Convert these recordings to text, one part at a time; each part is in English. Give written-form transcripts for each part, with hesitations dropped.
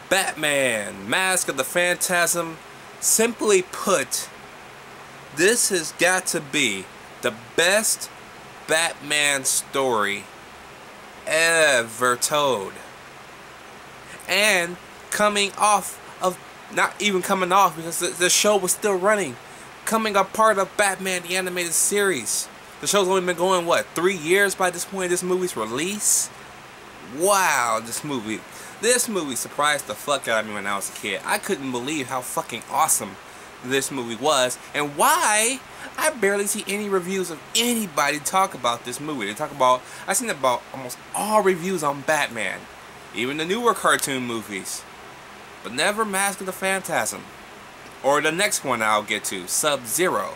Batman, Mask of the Phantasm. Simply put, this has got to be the best Batman story ever told. And coming off of, not even coming off because the show was still running, coming a part of Batman the Animated Series. The show's only been going, what, 3 years by this point of this movie's release? Wow, this movie surprised the fuck out of me when I was a kid. I couldn't believe how fucking awesome this movie was, and why I barely see any reviews of anybody talk about this movie. They talk about, I've seen about almost all reviews on Batman, even the newer cartoon movies, but never Mask of the Phantasm, or the next one I'll get to, Sub-Zero.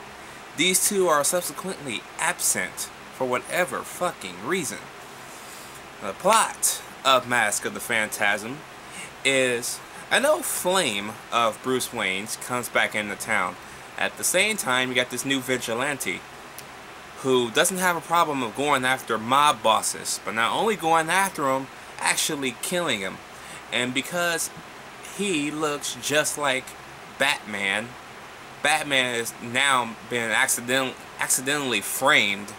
These two are subsequently absent for whatever fucking reason. The plot of Mask of the Phantasm is an old flame of Bruce Wayne's comes back into town. At the same time, you got this new vigilante who doesn't have a problem of going after mob bosses, but not only going after them, actually killing them. And because he looks just like Batman, Batman has now been accidentally framed,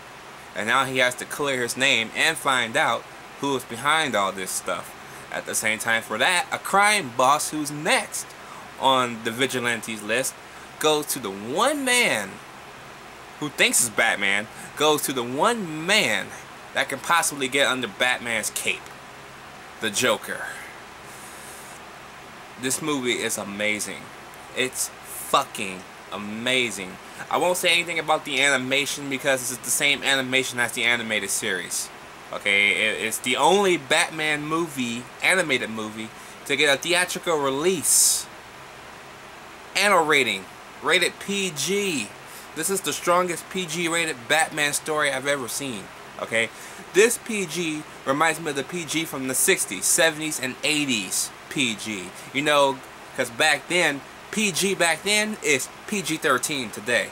and now he has to clear his name and find out who is behind all this stuff. At the same time, for that, a crime boss who's next on the vigilantes list goes to the one man who thinks is Batman, goes to the one man that can possibly get under Batman's cape, the Joker. This movie is amazing. It's fucking amazing. I won't say anything about the animation because it's the same animation as the animated series. Okay, it's the only Batman movie, animated movie, to get a theatrical release and a rating. Rated PG. This is the strongest PG rated Batman story I've ever seen. Okay, this PG reminds me of the PG from the 60s, 70s, and 80s PG. You know, because back then, PG back then is PG-13 today.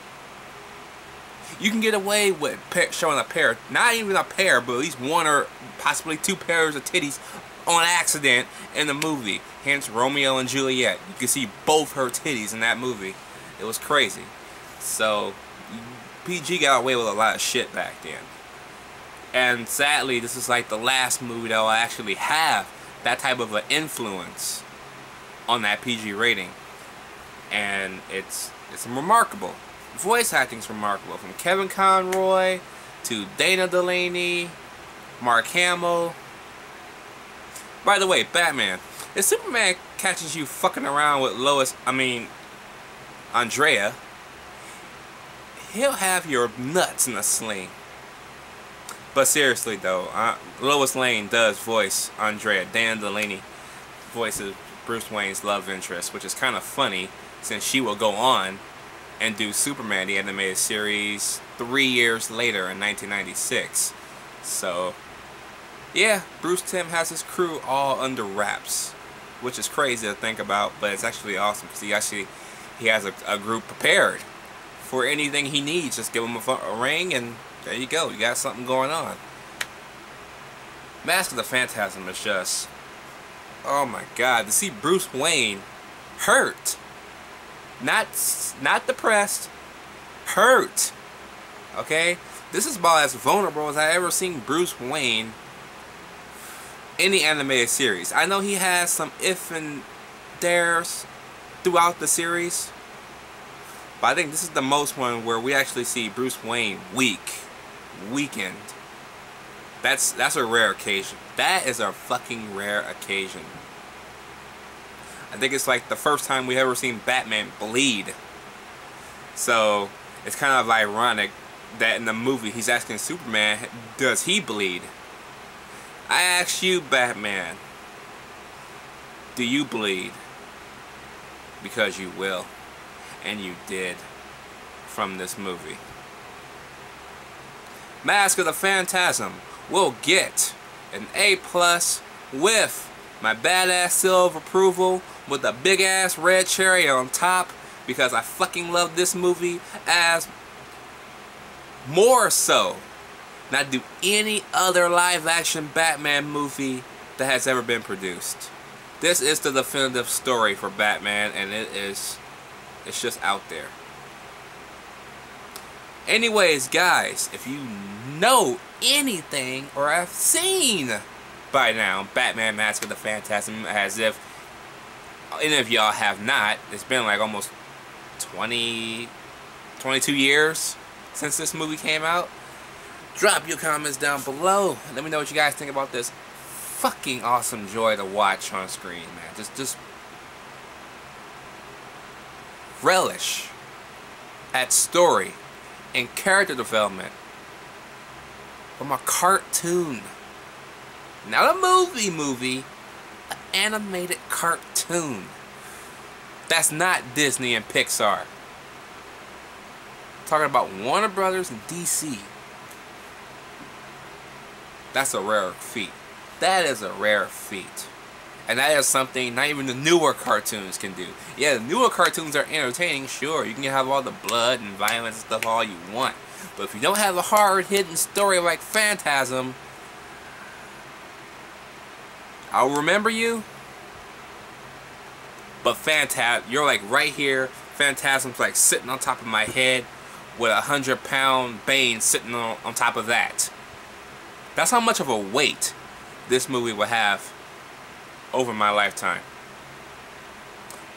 You can get away with showing a pair, not even a pair, but at least one or possibly two pairs of titties on accident in the movie. Hence Romeo and Juliet. You can see both her titties in that movie. It was crazy. So PG got away with a lot of shit back then. And sadly, this is like the last movie that will actually have that type of an influence on that PG rating. And it's remarkable. Voice acting's remarkable, from Kevin Conroy to Delany, Mark Hamill. By the way, Batman, if Superman catches you fucking around with Andrea, he'll have your nuts in a sling. But seriously though, Lois Lane does voice Andrea. Delany voices Bruce Wayne's love interest, which is kind of funny since she will go on and do Superman the Animated Series 3 years later in 1996. So yeah, Bruce Timm has his crew all under wraps, which is crazy to think about, but it's actually awesome because he has a group prepared for anything he needs. Just give him a ring and there you go, you got something going on. Mask of the Phantasm is just, oh my god, to see Bruce Wayne hurt, not depressed, hurt. Okay, this is about as vulnerable as I ever seen Bruce Wayne in the animated series. I know he has some if and dares throughout the series, but I think this is the most one where we actually see Bruce Wayne weakened. That's a rare occasion. That is a fucking rare occasion. I think it's like the first time we ever seen Batman bleed. So it's kind of ironic that in the movie he's asking Superman, does he bleed? I ask you, Batman, do you bleed? Because you will. And you did from this movie. Mask of the Phantasm will get an A+ with my badass seal of approval with a big ass red cherry on top, because I fucking love this movie as more so not do any other live action Batman movie that has ever been produced. This is the definitive story for Batman, and it's just out there. Anyways, guys, if you know anything or have seen by now Batman Mask of the Phantasm, as if any of y'all have not, it's been like almost 22 years since this movie came out. Drop your comments down below. Let me know what you guys think about this fucking awesome joy to watch on screen, man. Just relish at story and character development from a cartoon. Not a movie, an animated cartoon. That's not Disney and Pixar. I'm talking about Warner Brothers and DC. That's a rare feat. That is a rare feat. And that is something not even the newer cartoons can do. Yeah, the newer cartoons are entertaining, sure. You can have all the blood and violence and stuff all you want. But if you don't have a hard-hitting story like Phantasm, I'll remember you. But you're like right here. Phantasm's like sitting on top of my head with a 100-pound Bane sitting on top of that. That's how much of a weight this movie will have over my lifetime.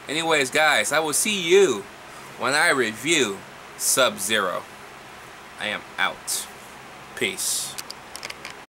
Anyways, guys, I will see you when I review Sub-Zero. I am out. Peace.